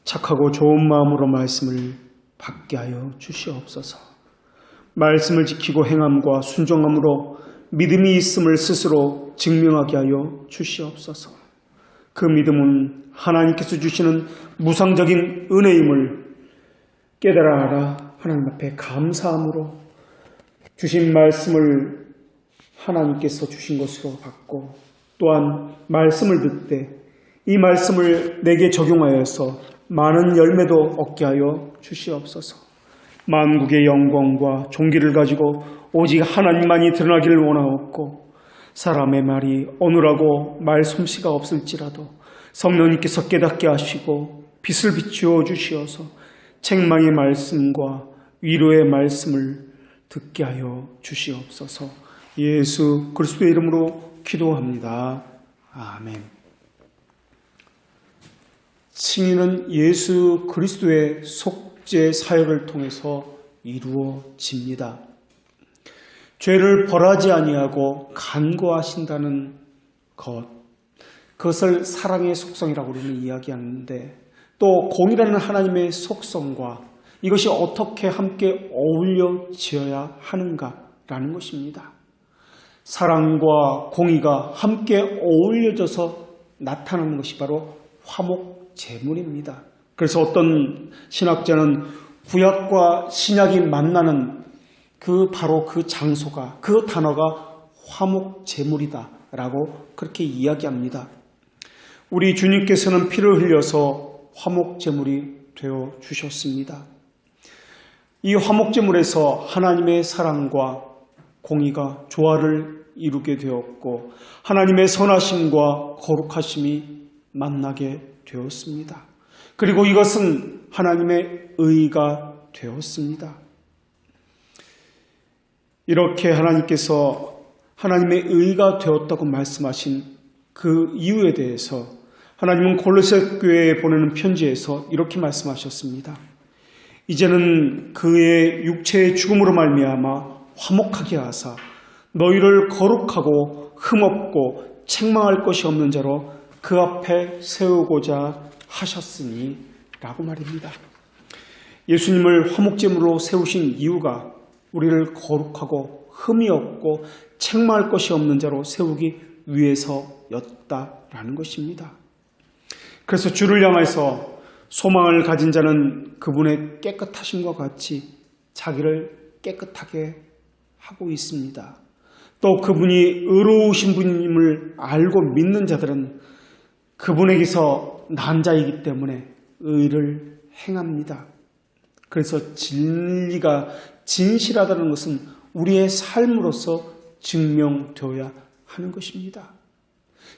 착하고 좋은 마음으로 말씀을 받게 하여 주시옵소서. 말씀을 지키고 행함과 순종함으로 믿음이 있음을 스스로 증명하게 하여 주시옵소서. 그 믿음은 하나님께서 주시는 무상적인 은혜임을 깨달아 알아 하나님 앞에 감사함으로 주신 말씀을 하나님께서 주신 것으로 받고, 또한 말씀을 듣되 이 말씀을 내게 적용하여서 많은 열매도 얻게 하여 주시옵소서. 만국의 영광과 존귀를 가지고 오직 하나님만이 드러나기를 원하옵고, 사람의 말이 어느라고 말솜씨가 없을지라도 성령님께서 깨닫게 하시고 빛을 비추어 주시어서 책망의 말씀과 위로의 말씀을 듣게 하여 주시옵소서. 예수 그리스도의 이름으로 기도합니다. 아멘. 칭의는 예수 그리스도의 속죄 사역을 통해서 이루어집니다. 죄를 벌하지 아니하고 간구하신다는 그것을 사랑의 속성이라고 우리는 이야기하는데, 또 공이라는 하나님의 속성과 이것이 어떻게 함께 어울려지어야 하는가라는 것입니다. 사랑과 공의가 함께 어울려져서 나타나는 것이 바로 화목제물입니다. 그래서 어떤 신학자는 구약과 신약이 만나는 바로 그 장소가, 그 단어가 화목제물이다라고 그렇게 이야기합니다. 우리 주님께서는 피를 흘려서 화목제물이 되어 주셨습니다. 이 화목제물에서 하나님의 사랑과 공의가 조화를 이루게 되었고, 하나님의 선하심과 거룩하심이 만나게 되었습니다. 그리고 이것은 하나님의 의가 되었습니다. 이렇게 하나님께서 하나님의 의가 되었다고 말씀하신 그 이유에 대해서 하나님은 골로새 교회에 보내는 편지에서 이렇게 말씀하셨습니다. 이제는 그의 육체의 죽음으로 말미암아 화목하게 하사 너희를 거룩하고 흠없고 책망할 것이 없는 자로 그 앞에 세우고자 하셨으니 라고 말입니다. 예수님을 화목제물로 세우신 이유가 우리를 거룩하고 흠이 없고 책망할 것이 없는 자로 세우기 위해서였다라는 것입니다. 그래서 주를 향해서 소망을 가진 자는 그분의 깨끗하심과 같이 자기를 깨끗하게 하고 있습니다. 또 그분이 의로우신 분임을 알고 믿는 자들은 그분에게서 난 자이기 때문에 의를 행합니다. 그래서 진리가 진실하다는 것은 우리의 삶으로서 증명되어야 하는 것입니다.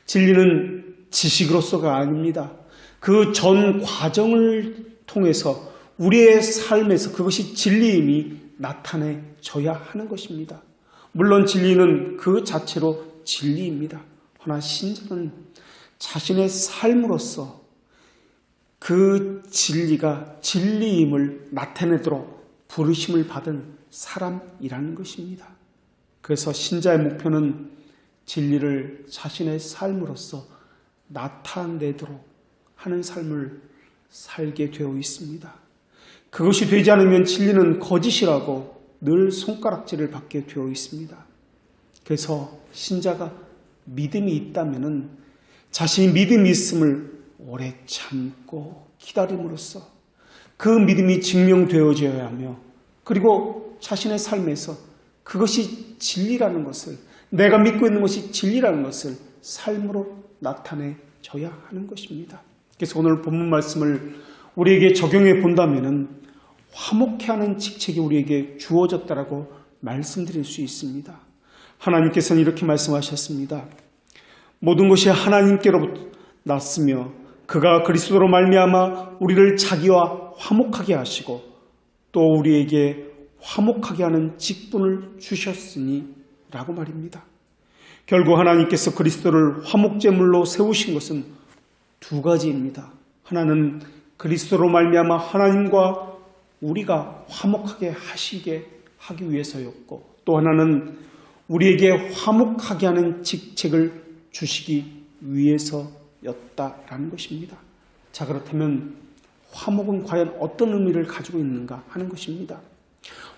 진리는 지식으로서가 아닙니다. 그 전 과정을 통해서 우리의 삶에서 그것이 진리임이 나타내져야 하는 것입니다. 물론 진리는 그 자체로 진리입니다. 그러나 신자는 자신의 삶으로서 그 진리가 진리임을 나타내도록 부르심을 받은 사람이라는 것입니다. 그래서 신자의 목표는 진리를 자신의 삶으로서 나타내도록 하는 삶을 살게 되어 있습니다. 그것이 되지 않으면 진리는 거짓이라고 늘 손가락질을 받게 되어 있습니다. 그래서 신자가 믿음이 있다면 자신이 믿음이 있음을 오래 참고 기다림으로써 그 믿음이 증명되어져야 하며, 그리고 자신의 삶에서 그것이 진리라는 것을, 내가 믿고 있는 것이 진리라는 것을 삶으로 나타내져야 하는 것입니다. 그래서 오늘 본문 말씀을 우리에게 적용해 본다면 화목해하는 직책이 우리에게 주어졌다라고 말씀드릴 수 있습니다. 하나님께서는 이렇게 말씀하셨습니다. 모든 것이 하나님께로부터 났으며 그가 그리스도로 말미암아 우리를 자기와 화목하게 하시고 또 우리에게 화목하게 하는 직분을 주셨으니 라고 말입니다. 결국 하나님께서 그리스도를 화목제물로 세우신 것은 두 가지입니다. 하나는 그리스도로 말미암아 하나님과 우리가 화목하게 하시게 하기 위해서였고, 또 하나는 우리에게 화목하게 하는 직책을 주시기 위해서였다라는 것입니다. 자, 그렇다면 화목은 과연 어떤 의미를 가지고 있는가 하는 것입니다.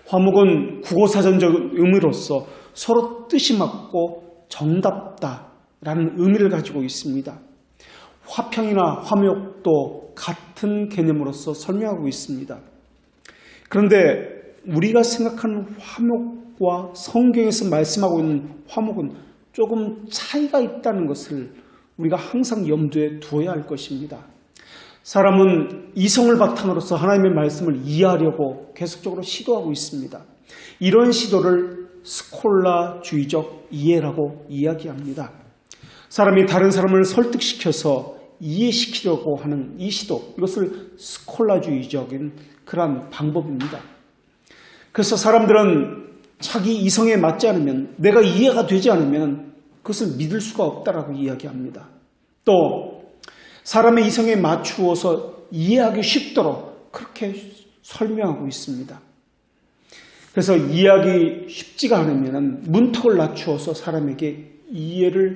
화목은 국어사전적 의미로서 서로 뜻이 맞고 정답다라는 의미를 가지고 있습니다. 화평이나 화목도 같은 개념으로서 설명하고 있습니다. 그런데 우리가 생각하는 화목과 성경에서 말씀하고 있는 화목은 조금 차이가 있다는 것을 우리가 항상 염두에 두어야 할 것입니다. 사람은 이성을 바탕으로서 하나님의 말씀을 이해하려고 계속적으로 시도하고 있습니다. 이런 시도를 스콜라주의적 이해라고 이야기합니다. 사람이 다른 사람을 설득시켜서 이해시키려고 하는 이 시도, 이것을 스콜라주의적인 그러한 방법입니다. 그래서 사람들은 자기 이성에 맞지 않으면, 내가 이해가 되지 않으면 그것을 믿을 수가 없다라고 이야기합니다. 또 사람의 이성에 맞추어서 이해하기 쉽도록 그렇게 설명하고 있습니다. 그래서 이해하기 쉽지가 않으면 문턱을 낮추어서 사람에게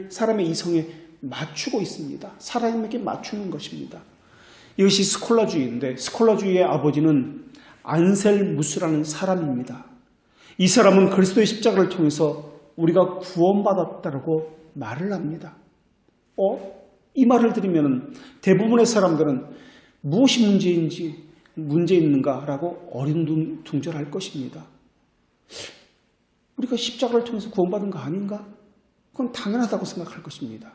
사람의 이성에 맞추고 있습니다. 사람에게 맞추는 것입니다. 이것이 스콜라주의인데, 스콜라주의의 아버지는 안셀무스라는 사람입니다. 이 사람은 그리스도의 십자가를 통해서 우리가 구원받았다고 말을 합니다. 이 말을 들으면 대부분의 사람들은 무엇이 문제 있는가라고 어린둥절할 것입니다. 우리가 십자가를 통해서 구원받은 거 아닌가? 그건 당연하다고 생각할 것입니다.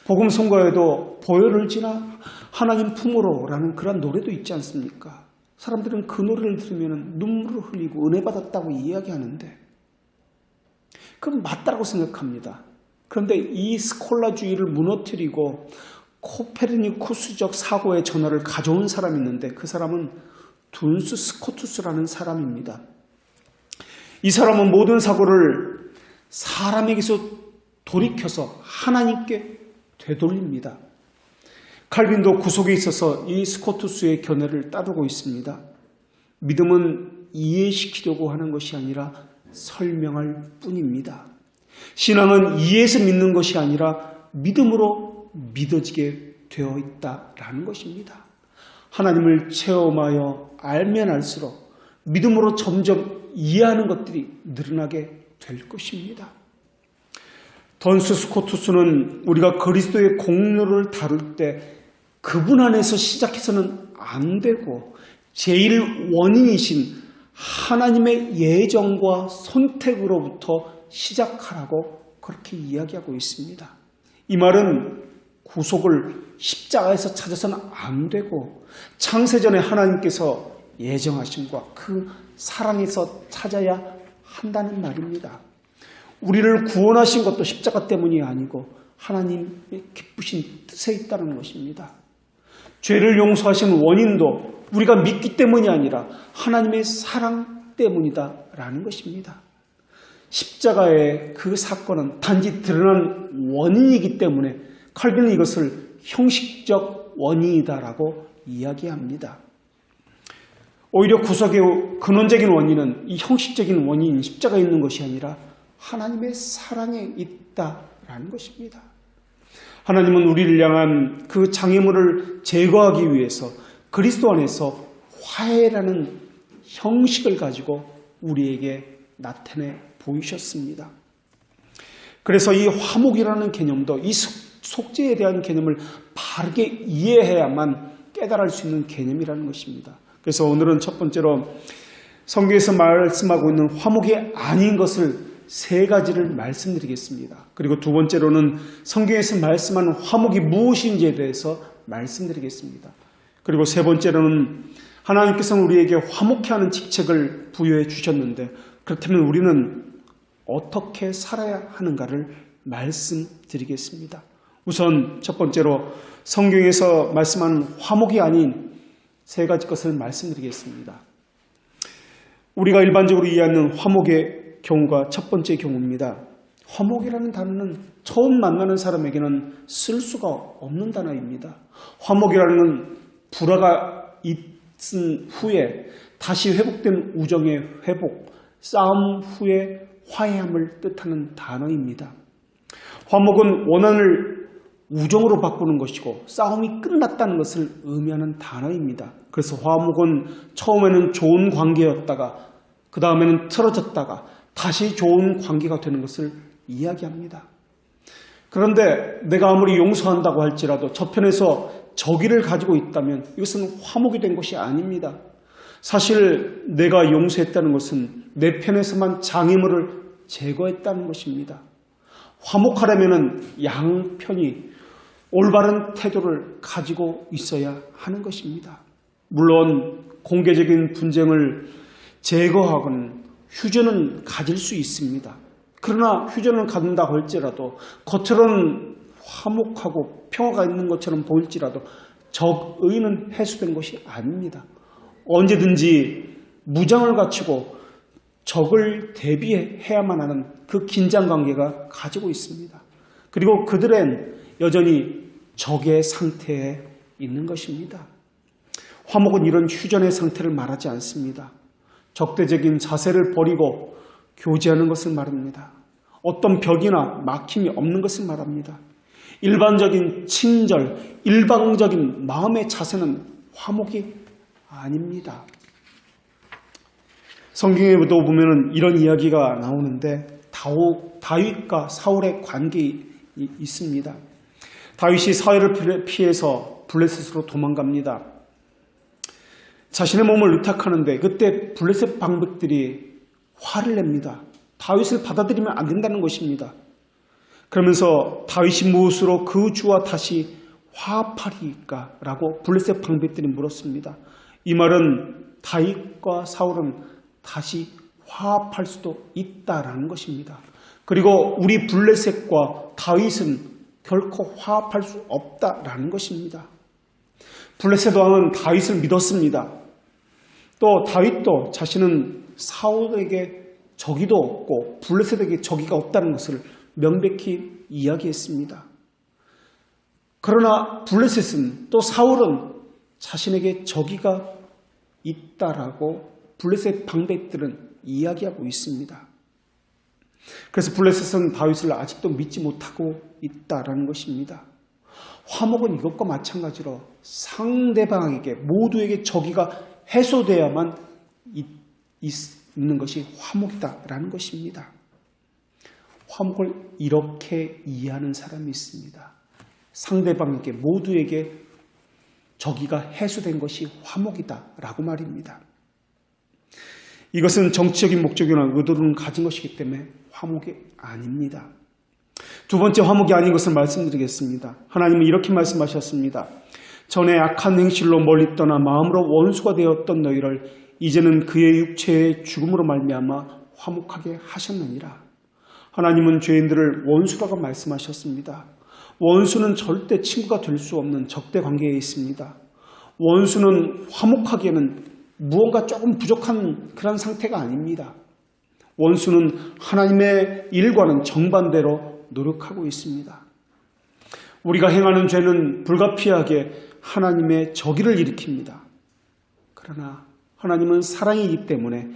복음 선거에도 보혈을 지나 하나님 품으로 라는 그런 노래도 있지 않습니까? 사람들은 그 노래를 들으면 눈물을 흘리고 은혜 받았다고 이야기하는데 그건 맞다고 생각합니다. 그런데 이 스콜라주의를 무너뜨리고 코페르니쿠스적 사고의 전환을 가져온 사람이 있는데 그 사람은 둔스 스코투스라는 사람입니다. 이 사람은 모든 사고를 사람에게서 돌이켜서 하나님께 되돌립니다. 칼빈도 구속에 있어서 이 스코투스의 견해를 따르고 있습니다. 믿음은 이해시키려고 하는 것이 아니라 설명할 뿐입니다. 신앙은 이해해서 믿는 것이 아니라 믿음으로 믿어지게 되어 있다라는 것입니다. 하나님을 체험하여 알면 알수록 믿음으로 점점 이해하는 것들이 늘어나게 될 것입니다. 던스 스코투스는 우리가 그리스도의 공로를 다룰 때 그분 안에서 시작해서는 안 되고 제일 원인이신 하나님의 예정과 선택으로부터 시작하라고 그렇게 이야기하고 있습니다. 이 말은 구속을 십자가에서 찾아서는 안 되고 창세전에 하나님께서 예정하심과 그 사랑에서 찾아야 한다는 말입니다. 우리를 구원하신 것도 십자가 때문이 아니고 하나님의 기쁘신 뜻에 있다는 것입니다. 죄를 용서하신 원인도 우리가 믿기 때문이 아니라 하나님의 사랑 때문이다라는 것입니다. 십자가의 그 사건은 단지 드러난 원인이기 때문에 칼빈은 이것을 형식적 원인이다라고 이야기합니다. 오히려 구속의 근원적인 원인은 이 형식적인 원인인 십자가에 있는 것이 아니라 하나님의 사랑에 있다라는 것입니다. 하나님은 우리를 향한 그 장애물을 제거하기 위해서 그리스도 안에서 화해라는 형식을 가지고 우리에게 나타내 보이셨습니다. 그래서 이 화목이라는 개념도 이 속죄에 대한 개념을 바르게 이해해야만 깨달을 수 있는 개념이라는 것입니다. 그래서 오늘은 첫 번째로 성경에서 말씀하고 있는 화목이 아닌 것을 세 가지를 말씀드리겠습니다. 그리고 두 번째로는 성경에서 말씀하는 화목이 무엇인지에 대해서 말씀드리겠습니다. 그리고 세 번째로는 하나님께서는 우리에게 화목케 하는 직책을 부여해 주셨는데 그렇다면 우리는 어떻게 살아야 하는가를 말씀드리겠습니다. 우선 첫 번째로 성경에서 말씀하는 화목이 아닌 세 가지 것을 말씀드리겠습니다. 우리가 일반적으로 이해하는 화목의 경우가 첫 번째 경우입니다. 화목이라는 단어는 처음 만나는 사람에게는 쓸 수가 없는 단어입니다. 화목이라는 불화가 있은 후에 다시 회복된 우정의 회복, 싸움 후에 화해함을 뜻하는 단어입니다. 화목은 우정으로 바꾸는 것이고 싸움이 끝났다는 것을 의미하는 단어입니다. 그래서 화목은 처음에는 좋은 관계였다가 그 다음에는 틀어졌다가 다시 좋은 관계가 되는 것을 이야기합니다. 그런데 내가 아무리 용서한다고 할지라도 저편에서 적의를 가지고 있다면 이것은 화목이 된 것이 아닙니다. 사실 내가 용서했다는 것은 내 편에서만 장애물을 제거했다는 것입니다. 화목하려면 양편이 올바른 태도를 가지고 있어야 하는 것입니다. 물론 공개적인 분쟁을 제거하고는 휴전은 가질 수 있습니다. 그러나 휴전을 갖는다고 할지라도 겉으로는 화목하고 평화가 있는 것처럼 보일지라도 적의는 해소된 것이 아닙니다. 언제든지 무장을 갖추고 적을 대비해야만 하는 그 긴장관계가 가지고 있습니다. 그리고 그들은 여전히 적의 상태에 있는 것입니다. 화목은 이런 휴전의 상태를 말하지 않습니다. 적대적인 자세를 버리고 교제하는 것을 말합니다. 어떤 벽이나 막힘이 없는 것을 말합니다. 일반적인 친절, 일방적인 마음의 자세는 화목이 아닙니다. 성경에도 보면 이런 이야기가 나오는데 다윗과 사울의 관계가 있습니다. 다윗이 사울을 피해서 블레셋으로 도망갑니다. 자신의 몸을 의탁하는데 그때 블레셋 방백들이 화를 냅니다. 다윗을 받아들이면 안 된다는 것입니다. 그러면서 다윗이 무엇으로 그 주와 다시 화합하리까? 라고 블레셋 방백들이 물었습니다. 이 말은 다윗과 사울은 다시 화합할 수도 있다라는 것입니다. 그리고 우리 블레셋과 다윗은 결코 화합할 수 없다라는 것입니다. 블레셋 왕은 다윗을 믿었습니다. 또 다윗도 자신은 사울에게 적이도 없고 블레셋에게 적이가 없다는 것을 명백히 이야기했습니다. 그러나 블레셋은 또 사울은 자신에게 적이가 있다라고 블레셋 방백들은 이야기하고 있습니다. 그래서 블레셋은 다윗을 아직도 믿지 못하고 있다라는 것입니다. 화목은 이것과 마찬가지로 상대방에게 모두에게 적의가 해소되어야만 있는 것이 화목이다라는 것입니다. 화목을 이렇게 이해하는 사람이 있습니다. 상대방에게 모두에게 적의가 해소된 것이 화목이다라고 말입니다. 이것은 정치적인 목적이나 의도를 가진 것이기 때문에 화목이 아닙니다. 두 번째 화목이 아닌 것을 말씀드리겠습니다. 하나님은 이렇게 말씀하셨습니다. 전에 악한 행실로 멀리 떠나 마음으로 원수가 되었던 너희를 이제는 그의 육체의 죽음으로 말미암아 화목하게 하셨느니라. 하나님은 죄인들을 원수라고 말씀하셨습니다. 원수는 절대 친구가 될 수 없는 적대 관계에 있습니다. 원수는 화목하기에는 무언가 조금 부족한 그런 상태가 아닙니다. 원수는 하나님의 일과는 정반대로 노력하고 있습니다. 우리가 행하는 죄는 불가피하게 하나님의 적의를 일으킵니다. 그러나 하나님은 사랑이기 때문에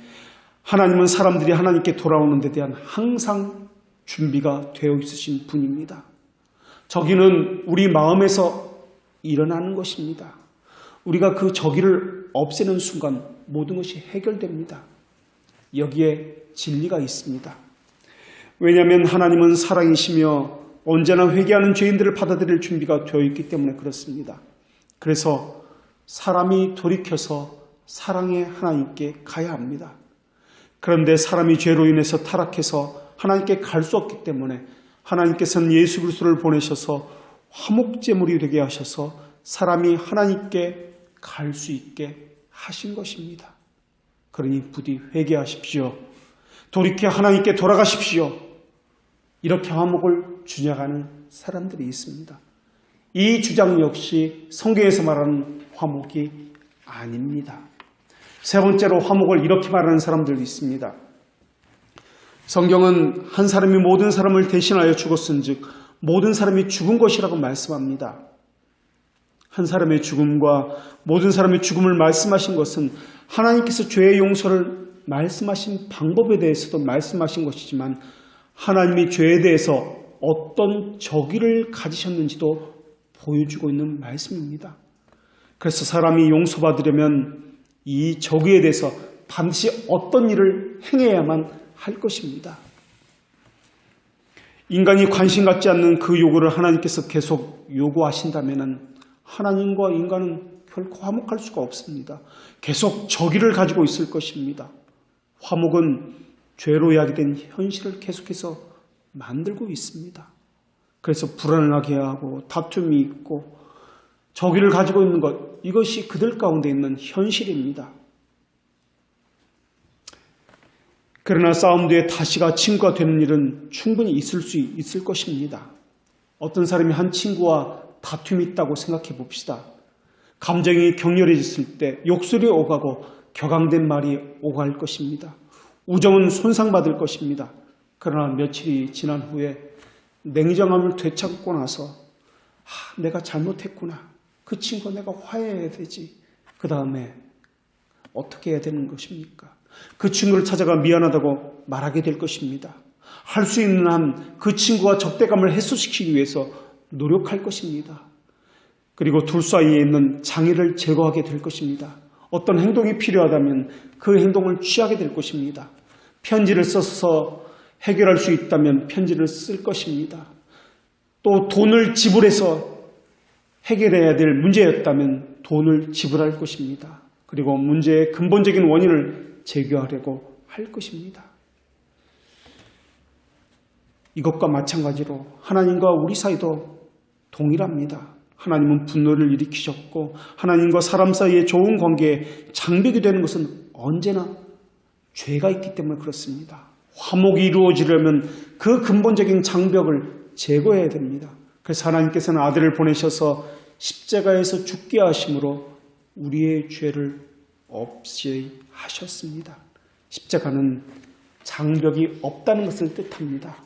하나님은 사람들이 하나님께 돌아오는 데 대한 항상 준비가 되어 있으신 분입니다. 적의는 우리 마음에서 일어나는 것입니다. 우리가 그 적의를 없애는 순간 모든 것이 해결됩니다. 여기에 진리가 있습니다. 왜냐하면 하나님은 사랑이시며 언제나 회개하는 죄인들을 받아들일 준비가 되어 있기 때문에 그렇습니다. 그래서 사람이 돌이켜서 사랑의 하나님께 가야 합니다. 그런데 사람이 죄로 인해서 타락해서 하나님께 갈 수 없기 때문에 하나님께서는 예수 그리스도를 보내셔서 화목제물이 되게 하셔서 사람이 하나님께 갈 수 있게 하신 것입니다. 그러니 부디 회개하십시오. 돌이켜 하나님께 돌아가십시오. 이렇게 화목을 주장하는 사람들이 있습니다. 이 주장 역시 성경에서 말하는 화목이 아닙니다. 세 번째로 화목을 이렇게 말하는 사람들도 있습니다. 성경은 한 사람이 모든 사람을 대신하여 죽었은즉 모든 사람이 죽은 것이라고 말씀합니다. 한 사람의 죽음과 모든 사람의 죽음을 말씀하신 것은 하나님께서 죄의 용서를 말씀하신 방법에 대해서도 말씀하신 것이지만 하나님이 죄에 대해서 어떤 저기를 가지셨는지도 보여주고 있는 말씀입니다. 그래서 사람이 용서받으려면 이 저기에 대해서 반드시 어떤 일을 행해야만 할 것입니다. 인간이 관심 갖지 않는 그 요구를 하나님께서 계속 요구하신다면 하나님과 인간은 결코 화목할 수가 없습니다. 계속 저기를 가지고 있을 것입니다. 화목은 죄로 야기된 현실을 계속해서 만들고 있습니다. 그래서 불안하게 하고 다툼이 있고 저기를 가지고 있는 것, 이것이 그들 가운데 있는 현실입니다. 그러나 싸움 뒤에 다시가 친구가 되는 일은 충분히 있을 것입니다. 어떤 사람이 한 친구와 다툼이 있다고 생각해 봅시다. 감정이 격렬해졌을 때 욕설이 오가고 격앙된 말이 오갈 것입니다. 우정은 손상받을 것입니다. 그러나 며칠이 지난 후에 냉정함을 되찾고 나서 내가 잘못했구나. 그 친구와 내가 화해해야 되지. 그 다음에 어떻게 해야 되는 것입니까? 그 친구를 찾아가 미안하다고 말하게 될 것입니다. 할 수 있는 한 그 친구와 적대감을 해소시키기 위해서 노력할 것입니다. 그리고 둘 사이에 있는 장애를 제거하게 될 것입니다. 어떤 행동이 필요하다면 그 행동을 취하게 될 것입니다. 편지를 써서 해결할 수 있다면 편지를 쓸 것입니다. 또 돈을 지불해서 해결해야 될 문제였다면 돈을 지불할 것입니다. 그리고 문제의 근본적인 원인을 제거하려고 할 것입니다. 이것과 마찬가지로 하나님과 우리 사이도 동일합니다. 하나님은 분노를 일으키셨고 하나님과 사람 사이의 좋은 관계에 장벽이 되는 것은 언제나 죄가 있기 때문에 그렇습니다. 화목이 이루어지려면 그 근본적인 장벽을 제거해야 됩니다. 그래서 하나님께서는 아들을 보내셔서 십자가에서 죽게 하심으로 우리의 죄를 없이 하셨습니다. 십자가는 장벽이 없다는 것을 뜻합니다.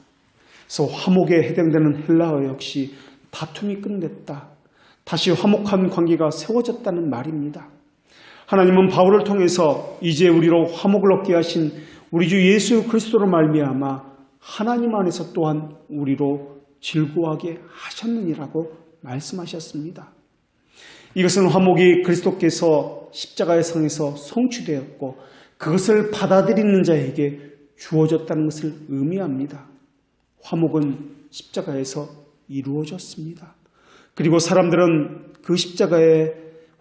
그래서 화목에 해당되는 헬라어 역시 다툼이 끝냈다. 다시 화목한 관계가 세워졌다는 말입니다. 하나님은 바울을 통해서 이제 우리로 화목을 얻게 하신 우리 주 예수 그리스도로 말미암아 하나님 안에서 또한 우리로 즐거워하게 하셨느니라고 말씀하셨습니다. 이것은 화목이 그리스도께서 십자가의 상에서 성취되었고 그것을 받아들이는 자에게 주어졌다는 것을 의미합니다. 화목은 십자가에서 이루어졌습니다. 그리고 사람들은 그 십자가의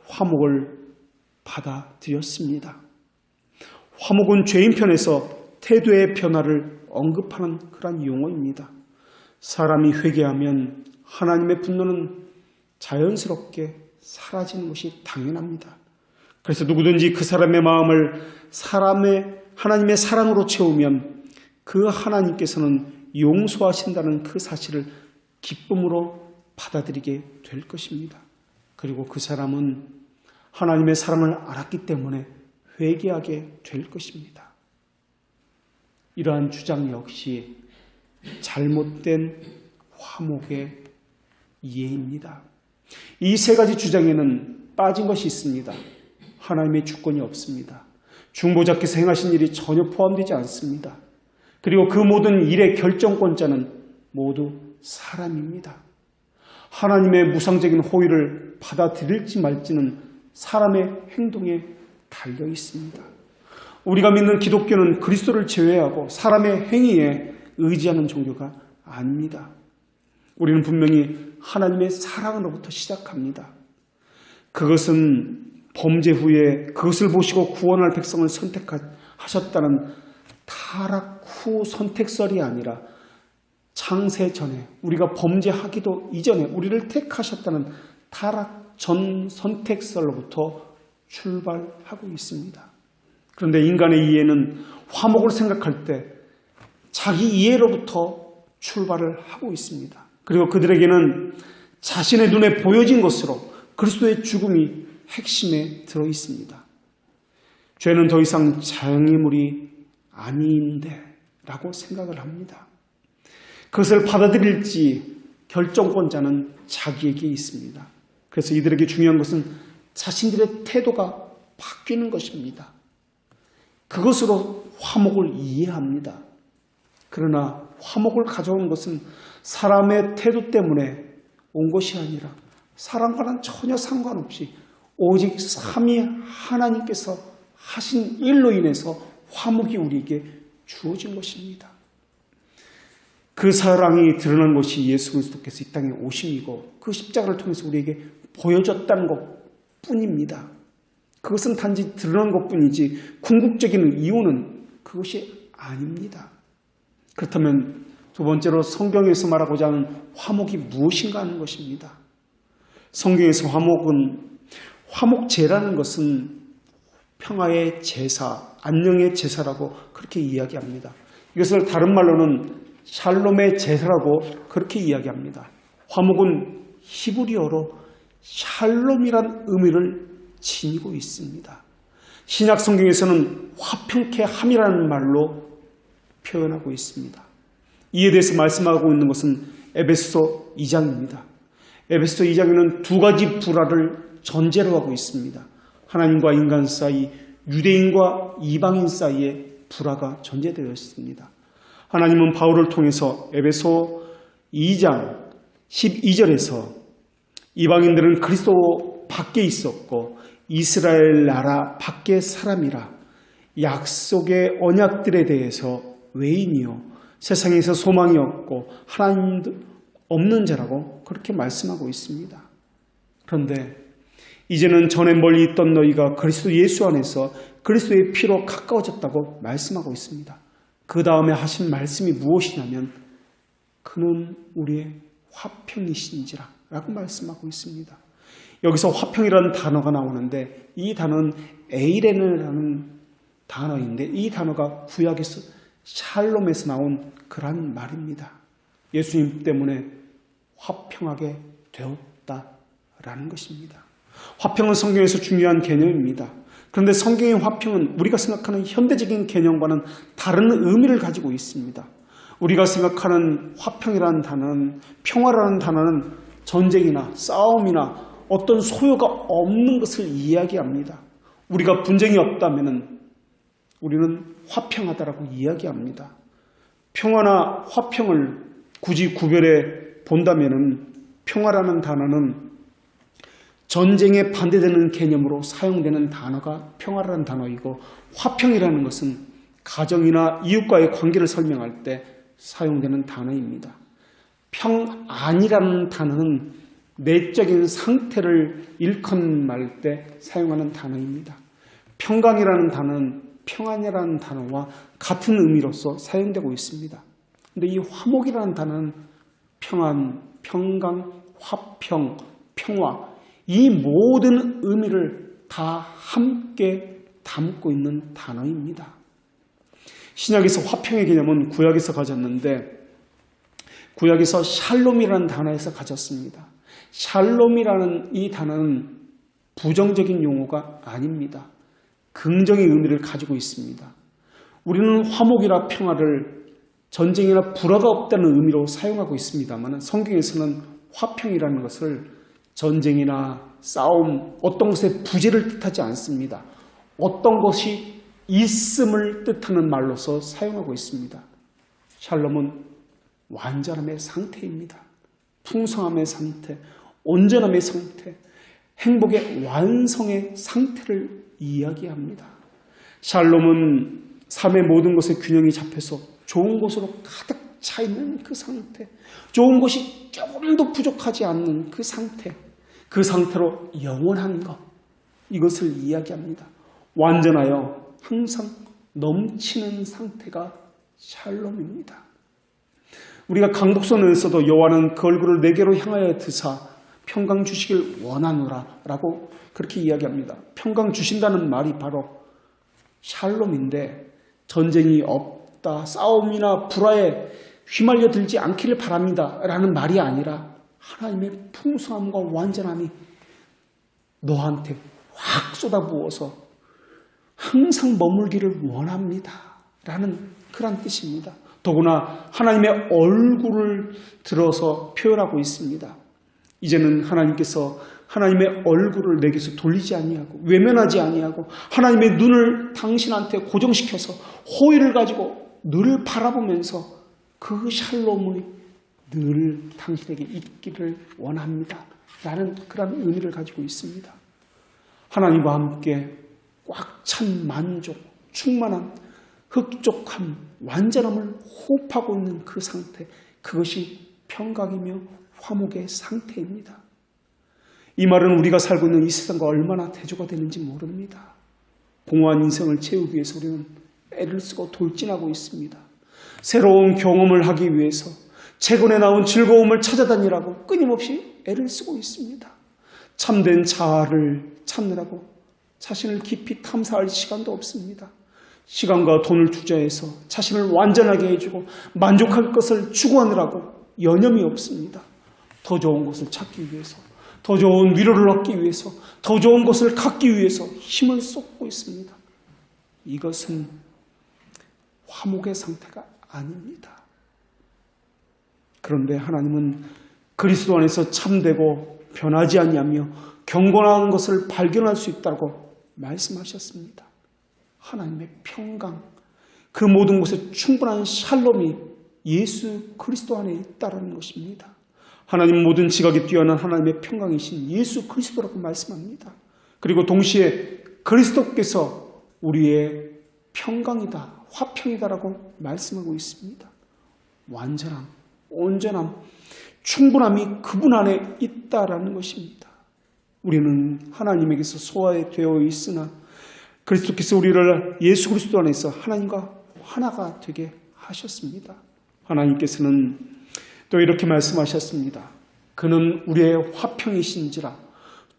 화목을 받아들였습니다. 화목은 죄인 편에서 태도의 변화를 언급하는 그런 용어입니다. 사람이 회개하면 하나님의 분노는 자연스럽게 사라지는 것이 당연합니다. 그래서 누구든지 그 사람의 마음을 하나님의 사랑으로 채우면 그 하나님께서는 용서하신다는 그 사실을 기쁨으로 받아들이게 될 것입니다. 그리고 그 사람은 하나님의 사랑을 알았기 때문에 회개하게 될 것입니다. 이러한 주장 역시 잘못된 화목의 이해입니다. 이 세 가지 주장에는 빠진 것이 있습니다. 하나님의 주권이 없습니다. 중보자께서 행하신 일이 전혀 포함되지 않습니다. 그리고 그 모든 일의 결정권자는 모두 사람입니다. 하나님의 무상적인 호의를 받아들일지 말지는 사람의 행동에 달려 있습니다. 우리가 믿는 기독교는 그리스도를 제외하고 사람의 행위에 의지하는 종교가 아닙니다. 우리는 분명히 하나님의 사랑으로부터 시작합니다. 그것은 범죄 후에 그것을 보시고 구원할 백성을 선택하셨다는 타락 후 선택설이 아니라 창세 전에 우리가 범죄하기도 이전에 우리를 택하셨다는 타락 전 선택설로부터 출발하고 있습니다. 그런데 인간의 이해는 화목을 생각할 때 자기 이해로부터 출발을 하고 있습니다. 그리고 그들에게는 자신의 눈에 보여진 것으로 그리스도의 죽음이 핵심에 들어 있습니다. 죄는 더 이상 장애물이 아닌데 라고 생각을 합니다. 그것을 받아들일지 결정권자는 자기에게 있습니다. 그래서 이들에게 중요한 것은 자신들의 태도가 바뀌는 것입니다. 그것으로 화목을 이해합니다. 그러나 화목을 가져온 것은 사람의 태도 때문에 온 것이 아니라 사람과는 전혀 상관없이 오직 삼위 하나님께서 하신 일로 인해서 화목이 우리에게 주어진 것입니다. 그 사랑이 드러난 것이 예수 그리스도께서 이 땅에 오심이고 그 십자가를 통해서 우리에게 보여줬다는 것뿐입니다. 그것은 단지 드러난 것뿐이지 궁극적인 이유는 그것이 아닙니다. 그렇다면 두 번째로 성경에서 말하고자 하는 화목이 무엇인가 하는 것입니다. 성경에서 화목제라는 것은 평화의 제사, 안녕의 제사라고 그렇게 이야기합니다. 이것을 다른 말로는 샬롬의 제사라고 그렇게 이야기합니다. 화목은 히브리어로 샬롬이란 의미를 지니고 있습니다. 신약 성경에서는 화평케 함이라는 말로 표현하고 있습니다. 이에 대해서 말씀하고 있는 것은 에베소 2장입니다. 에베소 2장에는 두 가지 불화를 전제로 하고 있습니다. 하나님과 인간 사이, 유대인과 이방인 사이에 불화가 전제되어 있습니다. 하나님은 바울을 통해서 에베소 2장 12절에서 이방인들은 그리스도 밖에 있었고 이스라엘 나라 밖의 사람이라 약속의 언약들에 대해서 외인이요 세상에서 소망이 없고 하나님 없는 자라고 그렇게 말씀하고 있습니다. 그런데 이제는 전에 멀리 있던 너희가 그리스도 예수 안에서 그리스도의 피로 가까워졌다고 말씀하고 있습니다. 그 다음에 하신 말씀이 무엇이냐면 그는 우리의 화평이신지라 라고 말씀하고 있습니다. 여기서 화평이라는 단어가 나오는데 이 단어는 에이레느라는 단어인데 이 단어가 구약에서 샬롬에서 나온 그런 말입니다. 예수님 때문에 화평하게 되었다라는 것입니다. 화평은 성경에서 중요한 개념입니다. 그런데 성경의 화평은 우리가 생각하는 현대적인 개념과는 다른 의미를 가지고 있습니다. 우리가 생각하는 화평이라는 단어는, 평화라는 단어는 전쟁이나 싸움이나 어떤 소요가 없는 것을 이야기합니다. 우리가 분쟁이 없다면 우리는 화평하다라고 이야기합니다. 평화나 화평을 굳이 구별해 본다면 평화라는 단어는 전쟁에 반대되는 개념으로 사용되는 단어가 평화라는 단어이고 화평이라는 것은 가정이나 이웃과의 관계를 설명할 때 사용되는 단어입니다. 평안이라는 단어는 내적인 상태를 일컫말 때 사용하는 단어입니다. 평강이라는 단어는 평안이라는 단어와 같은 의미로서 사용되고 있습니다. 그런데 이 화목이라는 단어는 평안, 평강, 화평, 평화 이 모든 의미를 다 함께 담고 있는 단어입니다. 신약에서 화평의 개념은 구약에서 가졌는데 구약에서 샬롬이라는 단어에서 가졌습니다. 샬롬이라는 이 단어는 부정적인 용어가 아닙니다. 긍정의 의미를 가지고 있습니다. 우리는 화목이나 평화를 전쟁이나 불화가 없다는 의미로 사용하고 있습니다만 성경에서는 화평이라는 것을 전쟁이나 싸움, 어떤 것의 부재를 뜻하지 않습니다. 어떤 것이 있음을 뜻하는 말로서 사용하고 있습니다. 샬롬은 완전함의 상태입니다. 풍성함의 상태, 온전함의 상태, 행복의 완성의 상태를 이야기합니다. 샬롬은 삶의 모든 것에 균형이 잡혀서 좋은 것으로 가득 차 있는 그 상태, 좋은 것이 조금도 부족하지 않는 그 상태, 그 상태로 영원한 것, 이것을 이야기합니다. 완전하여 항상 넘치는 상태가 샬롬입니다. 우리가 강독선에서도 여호와는 그 얼굴을 내게로 향하여 드사 평강 주시길 원하노라 라고 그렇게 이야기합니다. 평강 주신다는 말이 바로 샬롬인데 전쟁이 없다, 싸움이나 불화에 휘말려 들지 않기를 바랍니다 라는 말이 아니라 하나님의 풍성함과 완전함이 너한테 확 쏟아부어서 항상 머물기를 원합니다 라는 그런 뜻입니다. 더구나 하나님의 얼굴을 들어서 표현하고 있습니다. 이제는 하나님께서 하나님의 얼굴을 내게서 돌리지 아니하고 외면하지 아니하고 하나님의 눈을 당신한테 고정시켜서 호의를 가지고 늘 바라보면서 그 샬롬이 늘 당신에게 있기를 원합니다. 라는 그런 의미를 가지고 있습니다. 하나님과 함께 꽉 찬 만족, 충만함, 흡족함, 완전함을 호흡하고 있는 그 상태, 그것이 평강이며 화목의 상태입니다. 이 말은 우리가 살고 있는 이 세상과 얼마나 대조가 되는지 모릅니다. 공허한 인생을 채우기 위해서 우리는 애를 쓰고 돌진하고 있습니다. 새로운 경험을 하기 위해서 최근에 나온 즐거움을 찾아다니라고 끊임없이 애를 쓰고 있습니다. 참된 자아를 찾느라고 자신을 깊이 탐사할 시간도 없습니다. 시간과 돈을 투자해서 자신을 완전하게 해주고 만족할 것을 추구하느라고 여념이 없습니다. 더 좋은 것을 찾기 위해서, 더 좋은 위로를 얻기 위해서, 더 좋은 것을 갖기 위해서 힘을 쏟고 있습니다. 이것은 화목의 상태가 아닙니다. 그런데 하나님은 그리스도 안에서 참되고 변하지 아니하며 경건한 것을 발견할 수 있다고 말씀하셨습니다. 하나님의 평강, 그 모든 것에 충분한 샬롬이 예수 그리스도 안에 있다는 것입니다. 하나님 모든 지각이 뛰어난 하나님의 평강이신 예수 그리스도라고 말씀합니다. 그리고 동시에 그리스도께서 우리의 평강이다, 화평이다라고 말씀하고 있습니다. 완전함, 온전함, 충분함이 그분 안에 있다라는 것입니다. 우리는 하나님에게서 소화되어 있으나 그리스도께서 우리를 예수 그리스도 안에서 하나님과 하나가 되게 하셨습니다. 하나님께서는 또 이렇게 말씀하셨습니다. 그는 우리의 화평이신지라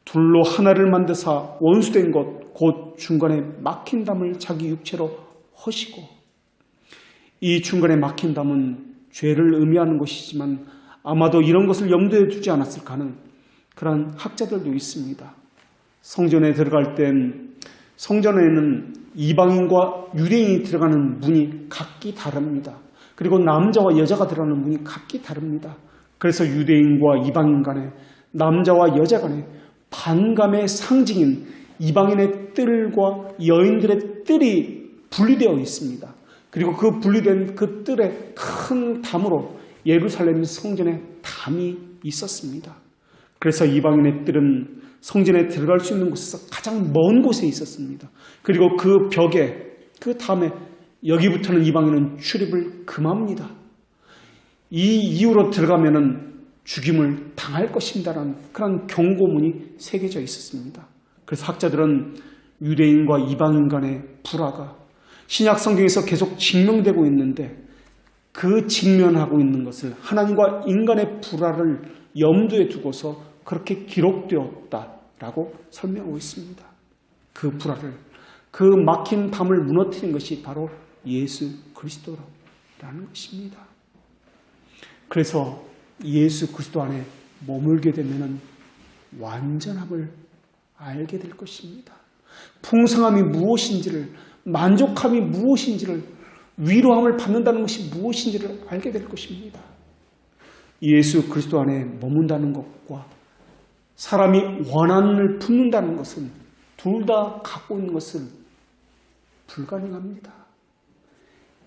둘로 하나를 만드사 원수된 것 곧 중간에 막힌 담을 자기 육체로 허시고, 이 중간에 막힌 담은 죄를 의미하는 것이지만 아마도 이런 것을 염두에 두지 않았을까 하는 그런 학자들도 있습니다. 성전에 들어갈 땐 성전에는 이방인과 유대인이 들어가는 문이 각기 다릅니다. 그리고 남자와 여자가 들어가는 문이 각기 다릅니다. 그래서 유대인과 이방인 간에, 남자와 여자 간에 반감의 상징인 이방인의 뜰과 여인들의 뜰이 분리되어 있습니다. 그리고 그 분리된 그 뜰에 큰 담으로 예루살렘 성전에 담이 있었습니다. 그래서 이방인의 뜰은 성전에 들어갈 수 있는 곳에서 가장 먼 곳에 있었습니다. 그리고 그 벽에, 그 담에 여기부터는 이방인은 출입을 금합니다. 이 이후로 들어가면은 죽임을 당할 것입니다라는 그런 경고문이 새겨져 있었습니다. 그래서 학자들은 유대인과 이방인 간의 불화가 신약 성경에서 계속 증명되고 있는데, 그 직면하고 있는 것을 하나님과 인간의 불화를 염두에 두고서 그렇게 기록되었다라고 설명하고 있습니다. 그 불화를, 그 막힌 담을 무너뜨린 것이 바로 예수 그리스도라는 것입니다. 그래서 예수 그리스도 안에 머물게 되면 완전함을 알게 될 것입니다. 풍성함이 무엇인지를, 만족함이 무엇인지를, 위로함을 받는다는 것이 무엇인지를 알게 될 것입니다. 예수 그리스도 안에 머문다는 것과 사람이 원한을 품는다는 것은 둘 다 갖고 있는 것은 불가능합니다.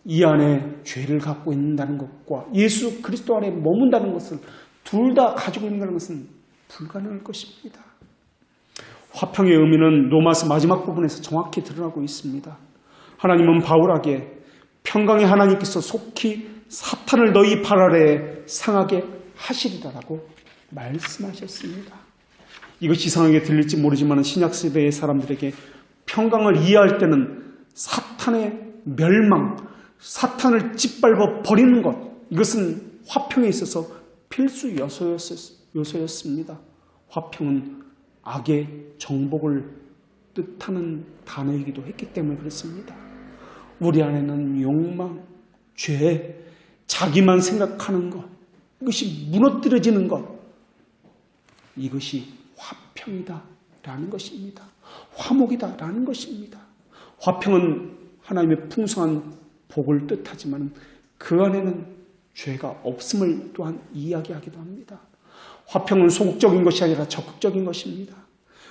이 안에 죄를 갖고 있는다는 것과 예수 그리스도 안에 머문다는 것을 둘 다 가지고 있는다는 것은 불가능할 것입니다. 화평의 의미는 로마서 마지막 부분에서 정확히 드러나고 있습니다. 하나님은 바울에게 평강의 하나님께서 속히 사탄을 너희 발 아래에 상하게 하시리라라고 말씀하셨습니다. 이것이 이상하게 들릴지 모르지만 신약시대의 사람들에게 평강을 이해할 때는 사탄의 멸망, 사탄을 짓밟아 버리는 것, 이것은 화평에 있어서 필수 요소였습니다. 화평은 악의 정복을 뜻하는 단어이기도 했기 때문에 그렇습니다. 우리 안에는 욕망, 죄, 자기만 생각하는 것, 이것이 무너뜨려지는 것, 이것이 화평이다라는 것입니다. 화목이다라는 것입니다. 화평은 하나님의 풍성한 복을 뜻하지만 그 안에는 죄가 없음을 또한 이야기하기도 합니다. 화평은 소극적인 것이 아니라 적극적인 것입니다.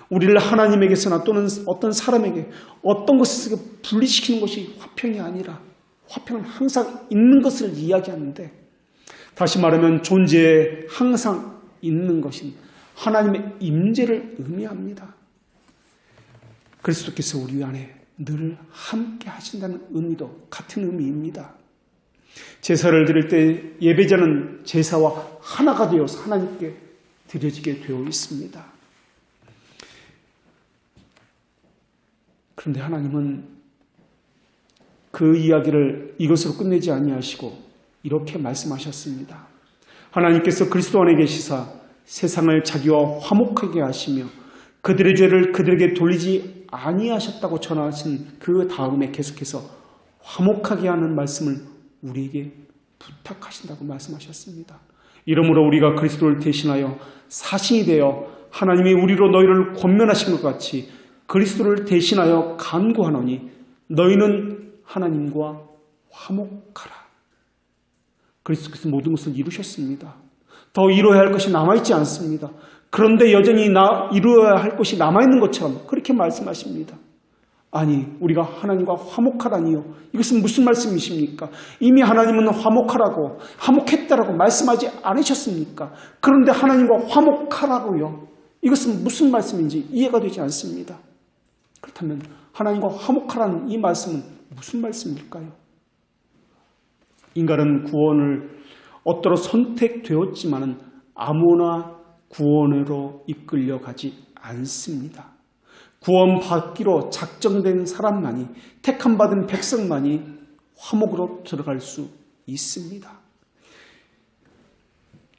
우리를 하나님에게서나 또는 어떤 사람에게 어떤 것을 분리시키는 것이 화평이 아니라 화평은 항상 있는 것을 이야기하는데, 다시 말하면 존재에 항상 있는 것인 하나님의 임재를 의미합니다. 그리스도께서 우리 안에 늘 함께 하신다는 의미도 같은 의미입니다. 제사를 드릴 때 예배자는 제사와 하나가 되어서 하나님께 드려지게 되어 있습니다. 그런데 하나님은 그 이야기를 이것으로 끝내지 아니하시고 이렇게 말씀하셨습니다. 하나님께서 그리스도 안에 계시사 세상을 자기와 화목하게 하시며 그들의 죄를 그들에게 돌리지 아니하셨다고 전하신 그 다음에 계속해서 화목하게 하는 말씀을 우리에게 부탁하신다고 말씀하셨습니다. 이러므로 우리가 그리스도를 대신하여 사신이 되어 하나님이 우리로 너희를 권면하신 것 같이 그리스도를 대신하여 간구하노니 너희는 하나님과 화목하라. 그리스도께서 모든 것을 이루셨습니다. 더 이루어야 할 것이 남아있지 않습니다. 그런데 여전히 이루어야 할 것이 남아있는 것처럼 그렇게 말씀하십니다. 아니, 우리가 하나님과 화목하라니요. 이것은 무슨 말씀이십니까? 이미 하나님은 화목하라고, 화목했다라고 말씀하지 않으셨습니까? 그런데 하나님과 화목하라고요. 이것은 무슨 말씀인지 이해가 되지 않습니다. 그렇다면 하나님과 화목하라는 이 말씀은 무슨 말씀일까요? 인간은 구원을 얻도록 선택되었지만은 아무나 구원으로 이끌려가지 않습니다. 구원받기로 작정된 사람만이, 택함받은 백성만이 화목으로 들어갈 수 있습니다.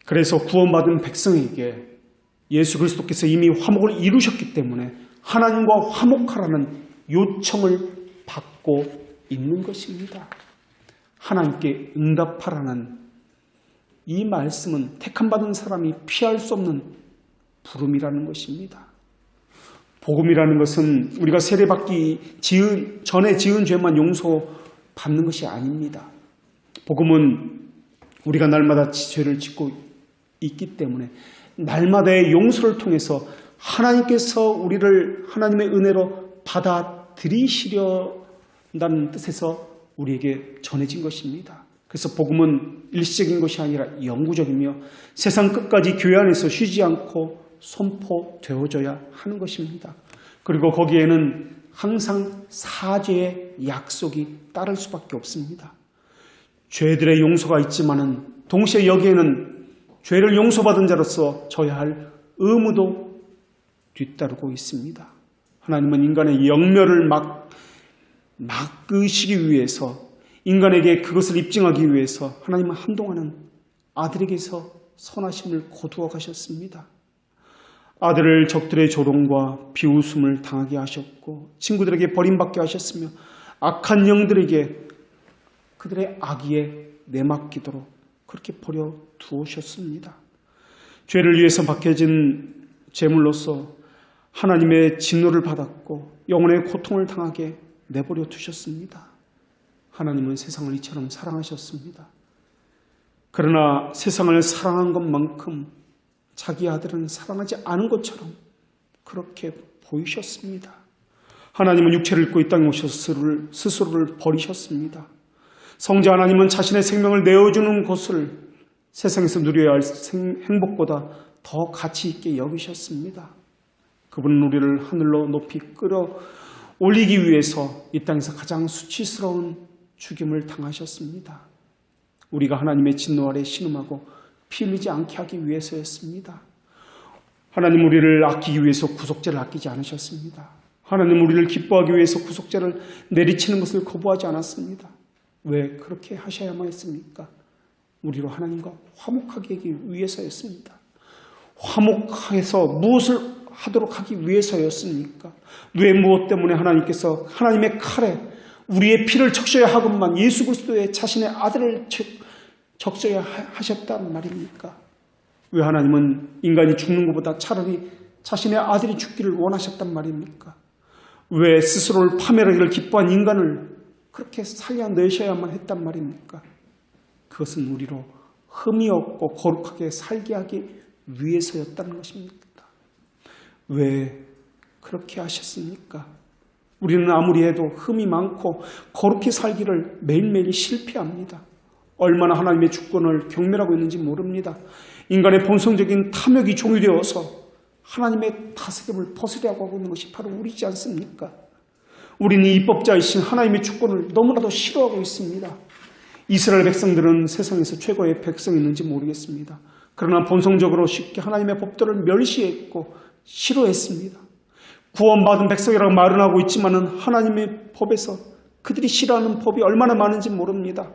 그래서 구원받은 백성에게 예수 그리스도께서 이미 화목을 이루셨기 때문에 하나님과 화목하라는 요청을 받고 있는 것입니다. 하나님께 응답하라는 이 말씀은 택함받은 사람이 피할 수 없는 부름이라는 것입니다. 복음이라는 것은 우리가 세례받기 전에 지은 죄만 용서받는 것이 아닙니다. 복음은 우리가 날마다 죄를 짓고 있기 때문에 날마다의 용서를 통해서 하나님께서 우리를 하나님의 은혜로 받아들이시려는 뜻에서 우리에게 전해진 것입니다. 그래서 복음은 일시적인 것이 아니라 영구적이며 세상 끝까지 교회 안에서 쉬지 않고 선포되어져야 하는 것입니다. 그리고 거기에는 항상 사죄의 약속이 따를 수밖에 없습니다. 죄들의 용서가 있지만은 동시에 여기에는 죄를 용서받은 자로서 져야 할 의무도 뒤따르고 있습니다. 하나님은 인간의 영멸을 막으시기 위해서, 인간에게 그것을 입증하기 위해서 하나님은 한동안은 아들에게서 선하심을 거두어 가셨습니다. 아들을 적들의 조롱과 비웃음을 당하게 하셨고 친구들에게 버림받게 하셨으며 악한 영들에게 그들의 악의에 내맡기도록 그렇게 버려 두으셨습니다. 죄를 위해서 박해진 제물로서 하나님의 진노를 받았고 영혼의 고통을 당하게 내버려 두셨습니다. 하나님은 세상을 이처럼 사랑하셨습니다. 그러나 세상을 사랑한 것만큼 자기 아들은 사랑하지 않은 것처럼 그렇게 보이셨습니다. 하나님은 육체를 입고 이 땅에 오셔서 스스로를 버리셨습니다. 성자 하나님은 자신의 생명을 내어주는 것을 세상에서 누려야 할 행복보다 더 가치 있게 여기셨습니다. 그분은 우리를 하늘로 높이 끌어올리기 위해서 이 땅에서 가장 수치스러운 죽임을 당하셨습니다. 우리가 하나님의 진노 아래 신음하고 피 흘리지 않게 하기 위해서였습니다. 하나님 우리를 아끼기 위해서 구속죄를 아끼지 않으셨습니다. 하나님 우리를 기뻐하기 위해서 구속죄를 내리치는 것을 거부하지 않았습니다. 왜 그렇게 하셔야만 했습니까? 우리로 하나님과 화목하게 하기 위해서였습니다. 화목해서 무엇을 하도록 하기 위해서였습니까? 왜 무엇 때문에 하나님께서 하나님의 칼에 우리의 피를 적셔야 하건만 예수 그리스도의 자신의 아들을 적셔야 하셨단 말입니까? 왜 하나님은 인간이 죽는 것보다 차라리 자신의 아들이 죽기를 원하셨단 말입니까? 왜 스스로를 파멸하기를 기뻐한 인간을 그렇게 살려내셔야만 했단 말입니까? 그것은 우리로 흠이 없고 거룩하게 살게 하기 위해서였다는 것입니다. 왜 그렇게 하셨습니까? 우리는 아무리 해도 흠이 많고 거룩히 살기를 매일매일 실패합니다. 얼마나 하나님의 주권을 경멸하고 있는지 모릅니다. 인간의 본성적인 탐욕이 종유되어서 하나님의 다스림을 벗으려고 하고 있는 것이 바로 우리지 않습니까? 우리는 입법자이신 하나님의 주권을 너무나도 싫어하고 있습니다. 이스라엘 백성들은 세상에서 최고의 백성이었는지 모르겠습니다. 그러나 본성적으로 쉽게 하나님의 법도를 멸시했고 싫어했습니다. 구원받은 백성이라고 말은 하고 있지만 하나님의 법에서 그들이 싫어하는 법이 얼마나 많은지 모릅니다.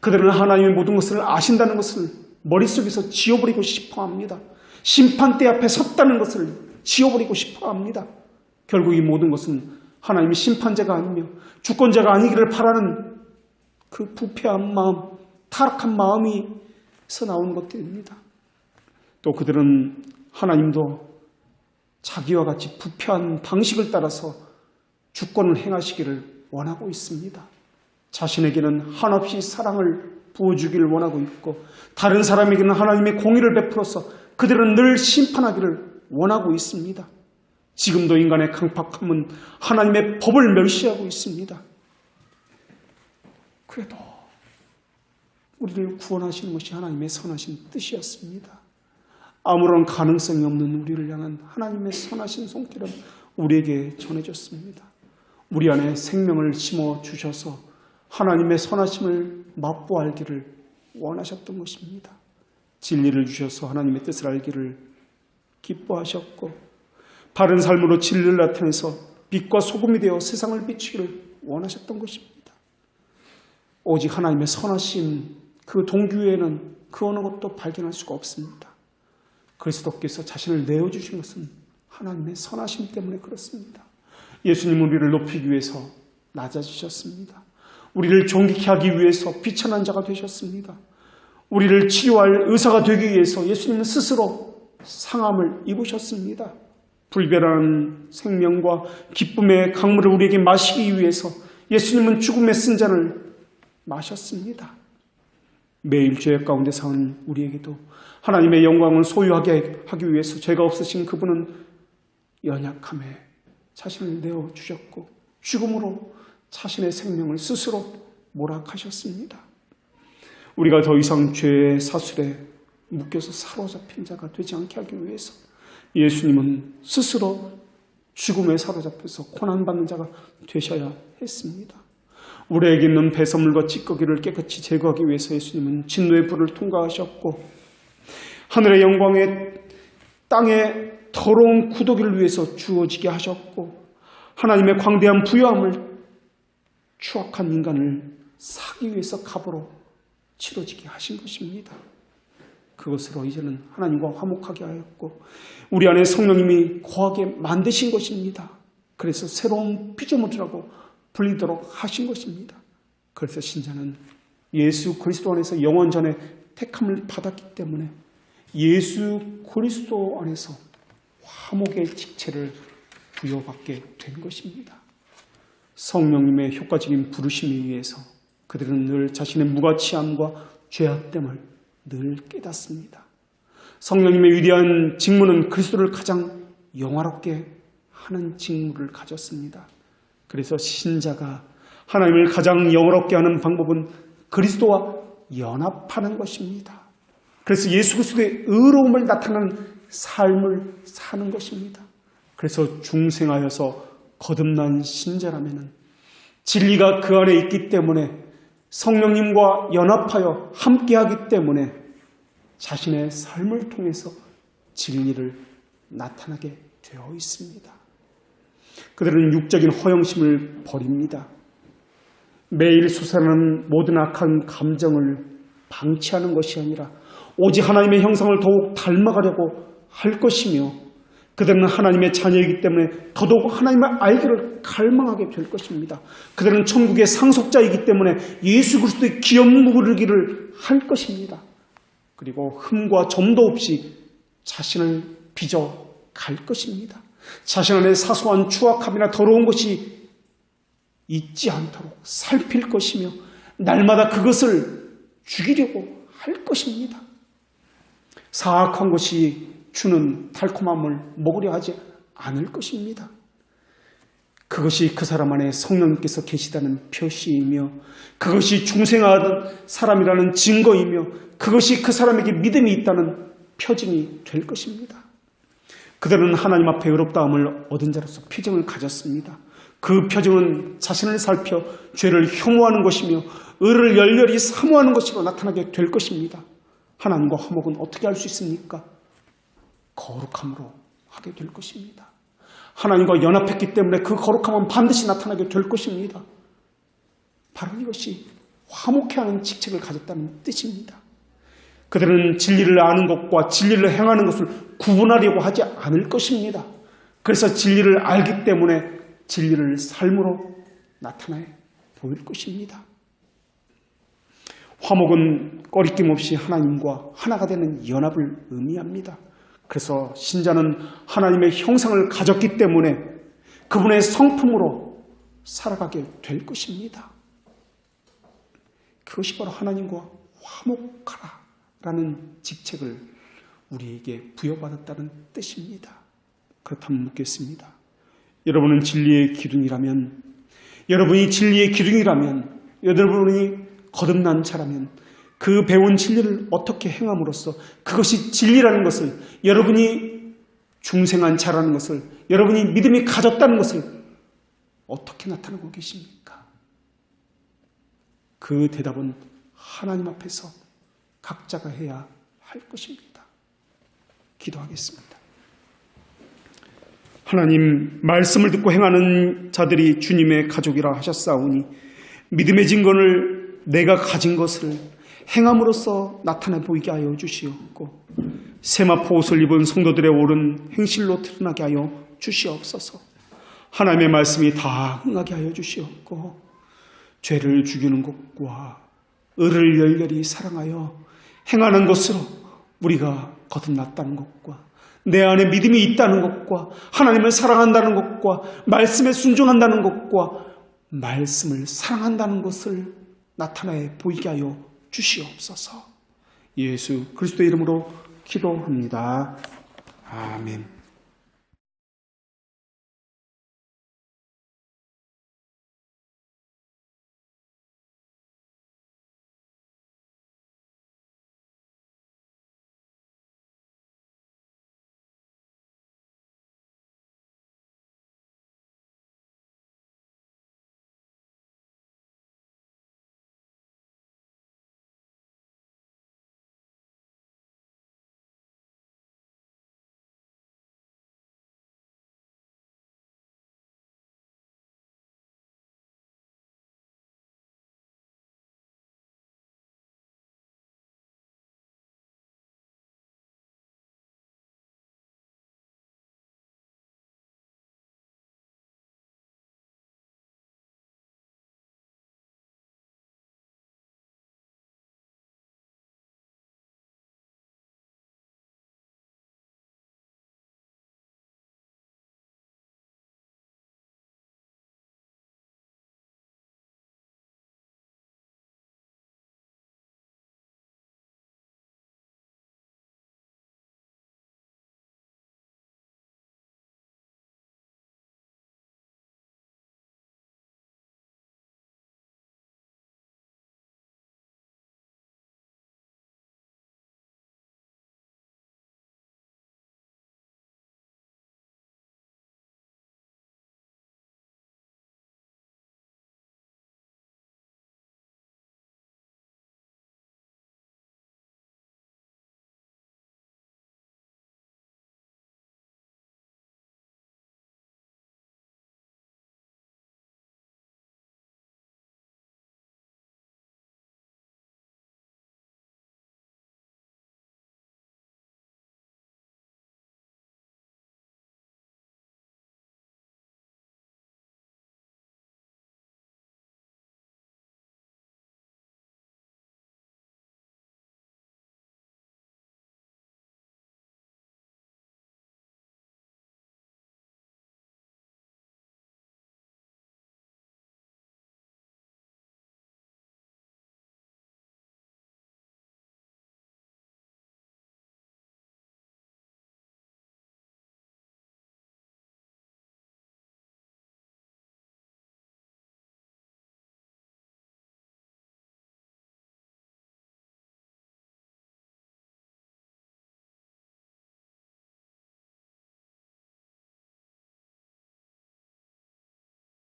그들은 하나님의 모든 것을 아신다는 것을 머릿속에서 지워버리고 싶어합니다. 심판대 앞에 섰다는 것을 지워버리고 싶어합니다. 결국 이 모든 것은 하나님이 심판자가 아니며 주권자가 아니기를 바라는 그 부패한 마음, 타락한 마음에서 나오는 것들입니다. 또 그들은 하나님도 자기와 같이 부패한 방식을 따라서 주권을 행하시기를 원하고 있습니다. 자신에게는 한없이 사랑을 부어주기를 원하고 있고 다른 사람에게는 하나님의 공의를 베풀어서 그들은 늘 심판하기를 원하고 있습니다. 지금도 인간의 강팍함은 하나님의 법을 멸시하고 있습니다. 그래도 우리를 구원하시는 것이 하나님의 선하신 뜻이었습니다. 아무런 가능성이 없는 우리를 향한 하나님의 선하신 손길은 우리에게 전해졌습니다. 우리 안에 생명을 심어주셔서 하나님의 선하심을 맛보아 알기를 원하셨던 것입니다. 진리를 주셔서 하나님의 뜻을 알기를 기뻐하셨고 바른 삶으로 진리를 나타내서 빛과 소금이 되어 세상을 비추기를 원하셨던 것입니다. 오직 하나님의 선하심 그 동기에는 그 어느 것도 발견할 수가 없습니다. 그리스도께서 자신을 내어주신 것은 하나님의 선하심 때문에 그렇습니다. 예수님은 우리를 높이기 위해서 낮아지셨습니다. 우리를 존귀케 하기 위해서 비천한 자가 되셨습니다. 우리를 치료할 의사가 되기 위해서 예수님은 스스로 상함을 입으셨습니다. 불변한 생명과 기쁨의 강물을 우리에게 마시기 위해서 예수님은 죽음의 쓴 잔을 마셨습니다. 매일 죄악 가운데 사는 우리에게도 하나님의 영광을 소유하게 하기 위해서 죄가 없으신 그분은 연약함에 자신을 내어주셨고 죽음으로 자신의 생명을 스스로 몰아가셨습니다. 우리가 더 이상 죄의 사슬에 묶여서 사로잡힌 자가 되지 않게 하기 위해서 예수님은 스스로 죽음에 사로잡혀서 고난받는 자가 되셔야 했습니다. 우리에게 있는 배설물과 찌꺼기를 깨끗이 제거하기 위해서 예수님은 진노의 불을 통과하셨고 하늘의 영광에 땅의 더러운 구더기를 위해서 주어지게 하셨고 하나님의 광대한 부요함을 추악한 인간을 사기 위해서 갑으로 치러지게 하신 것입니다. 그것으로 이제는 하나님과 화목하게 하였고 우리 안에 성령님이 거하게 만드신 것입니다. 그래서 새로운 피조물이라고 불리도록 하신 것입니다. 그래서 신자는 예수 그리스도 안에서 영원전에 택함을 받았기 때문에 예수 그리스도 안에서 화목의 직체를 부여받게 된 것입니다. 성령님의 효과적인 부르심에 의해서 그들은 늘 자신의 무가치함과 죄악됨을 늘 깨닫습니다. 성령님의 위대한 직무는 그리스도를 가장 영화롭게 하는 직무를 가졌습니다. 그래서 신자가 하나님을 가장 영화롭게 하는 방법은 그리스도와 연합하는 것입니다. 그래서 예수 그리스도의 의로움을 나타내는 삶을 사는 것입니다. 그래서 중생하여서 거듭난 신자라면 진리가 그 안에 있기 때문에 성령님과 연합하여 함께하기 때문에 자신의 삶을 통해서 진리를 나타나게 되어 있습니다. 그들은 육적인 허영심을 버립니다. 매일 솟아나는 모든 악한 감정을 방치하는 것이 아니라 오직 하나님의 형상을 더욱 닮아가려고 할 것이며 그들은 하나님의 자녀이기 때문에 더더욱 하나님의 알기를 갈망하게 될 것입니다. 그들은 천국의 상속자이기 때문에 예수 그리스도의 기업무르기를 할 것입니다. 그리고 흠과 점도 없이 자신을 빚어 갈 것입니다. 자신 안에 사소한 추악함이나 더러운 것이 있지 않도록 살필 것이며 날마다 그것을 죽이려고 할 것입니다. 사악한 것이 주는 달콤함을 먹으려 하지 않을 것입니다. 그 그것이 그 사람 안에 성령님께서 계시다는 표시이며 그것이 중생한 사람이라는 증거이며 그것이 그 사람에게 믿음이 있다는 표징이 될 것입니다. 그들은 하나님 앞에 의롭다함을 얻은 자로서 표징을 가졌습니다. 그 표징은 자신을 살펴 죄를 혐오하는 것이며 의를 열렬히 사모하는 것으로 나타나게 될 것입니다. 하나님과 화목은 어떻게 할 수 있습니까? 거룩함으로 하게 될 것입니다. 하나님과 연합했기 때문에 그 거룩함은 반드시 나타나게 될 것입니다. 바로 이것이 화목해하는 직책을 가졌다는 뜻입니다. 그들은 진리를 아는 것과 진리를 행하는 것을 구분하려고 하지 않을 것입니다. 그래서 진리를 알기 때문에 진리를 삶으로 나타내 보일 것입니다. 화목은 꺼리낌 없이 하나님과 하나가 되는 연합을 의미합니다. 그래서 신자는 하나님의 형상을 가졌기 때문에 그분의 성품으로 살아가게 될 것입니다. 그것이 바로 하나님과 화목하라라는 직책을 우리에게 부여받았다는 뜻입니다. 그렇다면 묻겠습니다. 여러분은 진리의 기둥이라면, 여러분이 거듭난 자라면 그 배운 진리를 어떻게 행함으로써 그것이 진리라는 것을, 여러분이 중생한 자라는 것을, 여러분이 믿음이 가졌다는 것을 어떻게 나타내고 계십니까? 그 대답은 하나님 앞에서 각자가 해야 할 것입니다. 기도하겠습니다. 하나님, 말씀을 듣고 행하는 자들이 주님의 가족이라 하셨사오니 믿음의 증거를 내가 가진 것을 행함으로써 나타내 보이게 하여 주시옵고 세마포 옷을 입은 성도들의 옳은 행실로 드러나게 하여 주시옵소서. 하나님의 말씀이 다 응하게 하여 주시옵고 죄를 죽이는 것과 의를 열렬히 사랑하여 행하는 것으로 우리가 거듭났다는 것과 내 안에 믿음이 있다는 것과 하나님을 사랑한다는 것과 말씀에 순종한다는 것과 말씀을 사랑한다는 것을 나타내 보이게 하여 주시옵소서. 예수 그리스도의 이름으로 기도합니다. 아멘.